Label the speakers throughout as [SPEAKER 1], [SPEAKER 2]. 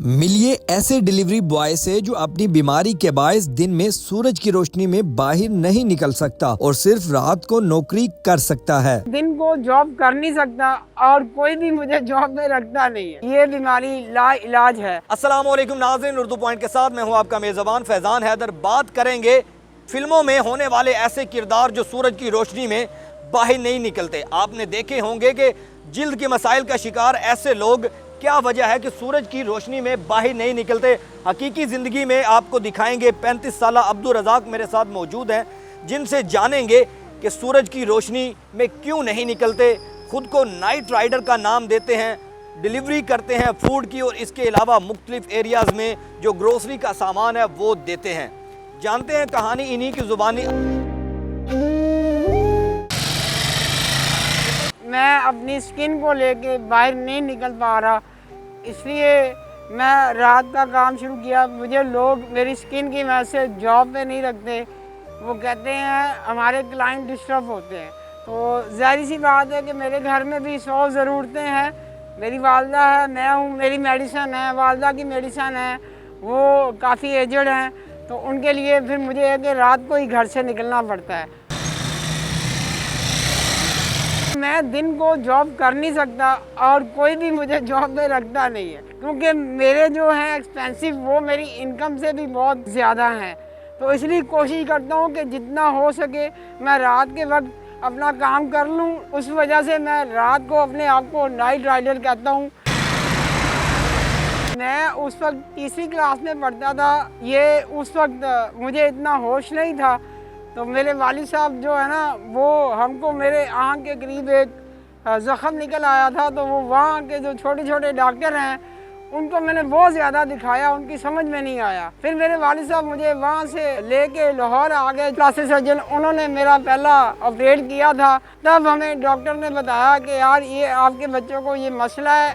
[SPEAKER 1] मिलिए ऐसे delivery boy से जो अपनी बीमारी के बायस दिन में सूरज की रोशनी में बाहर नहीं निकल सकता और सिर्फ रात को नौकरी कर सकता है।
[SPEAKER 2] दिन को जॉब कर नहीं सकता और कोई भी मुझे जॉब में रखता नहीं है। ये बीमारी ला इलाज है।
[SPEAKER 3] अस्सलाम वालेकुम नाज़रीन, उर्दू पॉइंट के साथ मैं हूँ आपका मेज़बान फैज़ान हैदर। बात करेंगे फिल्मों में होने वाले ऐसे किरदार जो सूरज की रोशनी में बाहर नहीं निकलते। आपने देखे होंगे कि जिल्द के मसाइल का शिकार ऐसे लोग, क्या वजह है कि सूरज की रोशनी में बाहर नहीं निकलते। हकीकी ज़िंदगी में आपको दिखाएंगे। 35 साला अब्दुल रज़ाक मेरे साथ मौजूद हैं, जिनसे जानेंगे कि सूरज की रोशनी में क्यों नहीं निकलते। खुद को नाइट राइडर का नाम देते हैं, डिलीवरी करते हैं फूड की, और इसके अलावा मुख्तलिफ एरियाज़ में जो ग्रोसरी का सामान है वो देते हैं। जानते हैं कहानी इन्हीं की ज़ुबानी।
[SPEAKER 2] मैं अपनी स्किन को लेके बाहर नहीं निकल पा रहा, इसलिए मैं रात का काम शुरू किया। मुझे लोग मेरी स्किन की वजह से जॉब पे नहीं रखते। वो कहते हैं हमारे क्लाइंट डिस्टर्ब होते हैं। तो ज़ाहिर सी बात है कि मेरे घर में भी 100 ज़रूरतें हैं। मेरी वालदा है, मैं हूँ, मेरी मेडिसन है, वालदा की मेडिसन है, वो काफ़ी एजड हैं, तो उनके लिए फिर मुझे है कि रात को ही घर से निकलना पड़ता है। मैं दिन को जॉब कर नहीं सकता और कोई भी मुझे जॉब में रखता नहीं है, क्योंकि मेरे जो हैं एक्सपेंसिव वो मेरी इनकम से भी बहुत ज़्यादा हैं। तो इसलिए कोशिश करता हूँ कि जितना हो सके मैं रात के वक्त अपना काम कर लूँ। उस वजह से मैं रात को अपने आप को नाइट राइडर कहता हूँ। मैं उस वक्त तीसरी क्लास में पढ़ता था। ये उस वक्त मुझे इतना होश नहीं था, तो मेरे वालिद साहब जो है ना, वो हमको मेरे आँख के करीब एक ज़ख़म निकल आया था, तो वो वहाँ के जो छोटे छोटे डॉक्टर हैं उनको मैंने बहुत ज़्यादा दिखाया, उनकी समझ में नहीं आया। फिर मेरे वालिद साहब मुझे वहाँ से लेके लाहौर आ गए, प्लास्टिक सर्जन, उन्होंने मेरा पहला ऑपरेट किया था। तब हमें डॉक्टर ने बताया कि यार ये आपके बच्चों को ये मसला है,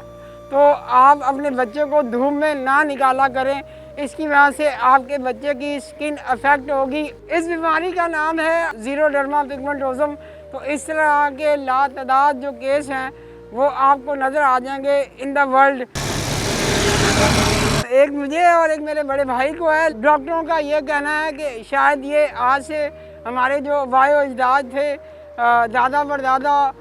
[SPEAKER 2] तो आप अपने बच्चे को धूप में ना निकाला करें, इसकी वजह से आपके बच्चे की स्किन अफेक्ट होगी। इस बीमारी का नाम है ज़ीरोडर्मा पिगमेंटोज़म। तो इस तरह के लातादाद जो केस हैं वो आपको नज़र आ जाएंगे इन द वर्ल्ड। एक मुझे और एक मेरे बड़े भाई को है। डॉक्टरों का ये कहना है कि शायद ये आज से हमारे जो वायो अजदाद थे, दादा परदादा,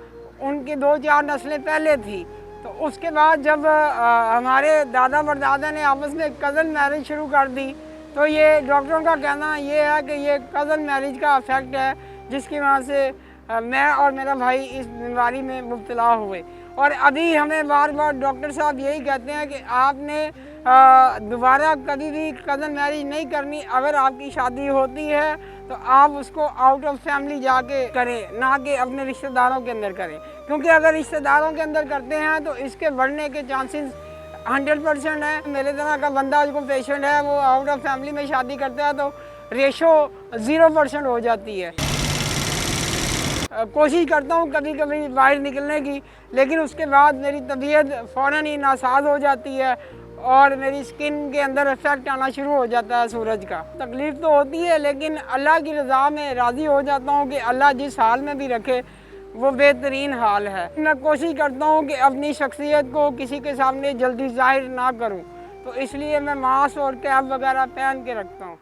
[SPEAKER 2] उनकी 2-4 नस्लें पहले थी। तो उसके बाद जब हमारे दादा परदादा ने आपस में कज़न मैरिज शुरू कर दी, तो ये डॉक्टरों का कहना ये है कि ये कज़न मैरिज का इफेक्ट है, जिसकी वजह से मैं और मेरा भाई इस बीमारी में मुब्तला हुए। और अभी हमें बार बार डॉक्टर साहब यही कहते हैं कि आपने दोबारा कभी भी कज़न मैरिज नहीं करनी। अगर आपकी शादी होती है तो आप उसको आउट ऑफ फैमिली जाके करें, ना कि अपने रिश्तेदारों के अंदर करें, क्योंकि अगर रिश्तेदारों के अंदर करते हैं तो इसके बढ़ने के चांसेस 100% है। मेरे तरह का बंदा जो पेशेंट है वो आउट ऑफ फैमिली में शादी करता है तो रेशो 0% हो जाती है। कोशिश करता हूँ कभी कभी बाहर निकलने की, लेकिन उसके बाद मेरी तबीयत फ़ौरन ही नासाज हो जाती है और मेरी स्किन के अंदर इफेक्ट आना शुरू हो जाता है सूरज का। तकलीफ़ तो होती है, लेकिन अल्लाह की रज़ा में राज़ी हो जाता हूँ कि अल्लाह जिस हाल में भी रखे वो बेहतरीन हाल है। मैं कोशिश करता हूँ कि अपनी शख्सियत को किसी के सामने जल्दी ज़ाहिर ना करूँ, तो इसलिए मैं मास्क और कैप वगैरह पहन के रखता हूँ।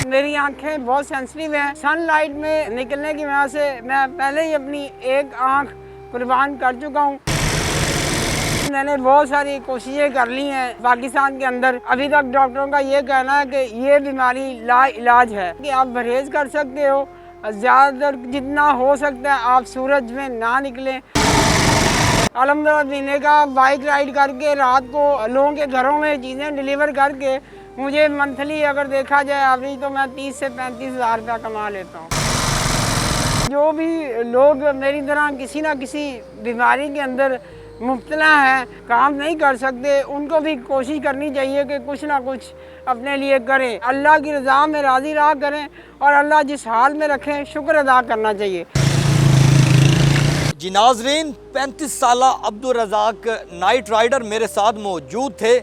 [SPEAKER 2] मेरी आंखें बहुत सेंसिटिव हैं। सनलाइट में निकलने की वजह से मैं पहले ही अपनी एक आंख कुर्बान कर चुका हूँ। मैंने बहुत सारी कोशिशें कर ली हैं पाकिस्तान के अंदर। अभी तक डॉक्टरों का ये कहना है कि ये बीमारी ला इलाज है, कि आप परहेज़ कर सकते हो, ज़्यादातर जितना हो सकता है आप सूरज में ना निकलें। अलहम्दुलिल्लाह महीने का बाइक राइड करके रात को लोगों के घरों में चीज़ें डिलीवर करके मुझे मंथली अगर देखा जाए एवरेज तो मैं 30 से 35 हज़ार रुपया कमा लेता हूँ। जो भी लोग मेरी तरह किसी ना किसी बीमारी के अंदर मुब्तला हैं, काम नहीं कर सकते, उनको भी कोशिश करनी चाहिए कि कुछ ना कुछ अपने लिए करें, अल्लाह की रज़ा में राज़ी रहा करें, और अल्लाह जिस हाल में रखें शुक्र अदा करना चाहिए।
[SPEAKER 3] जी नाज़रीन, 35 साला अब्दुल रज़ाक नाइट राइडर मेरे साथ मौजूद थे,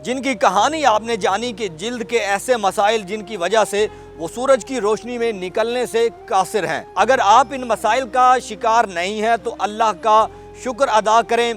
[SPEAKER 3] जिनकी कहानी आपने जानी कि जिल्द के ऐसे मसाइल जिनकी वजह से वो सूरज की रोशनी में निकलने से कासिर हैं। अगर आप इन मसाइल का शिकार नहीं हैं तो अल्लाह का शुक्र अदा करें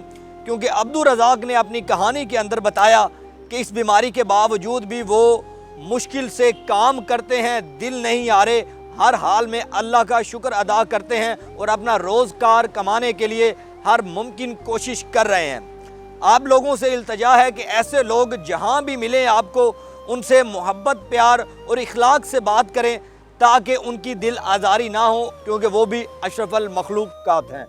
[SPEAKER 3] क्योंकि अब्दुल रज़ाक ने अपनी कहानी के अंदर बताया कि इस बीमारी के बावजूद भी वो मुश्किल से काम करते हैं, दिल नहीं हारे, हर हाल में अल्लाह का शुक्र अदा करते हैं और अपना रोज़गार कमाने के लिए हर मुमकिन कोशिश कर रहे हैं। आप लोगों से इल्तजा है कि ऐसे लोग जहाँ भी मिलें आपको उनसे मोहब्बत, प्यार और इखलाक से बात करें ताकि उनकी दिल आज़ारी ना हो, क्योंकि वो भी अशरफुल मखलूक़ात हैं।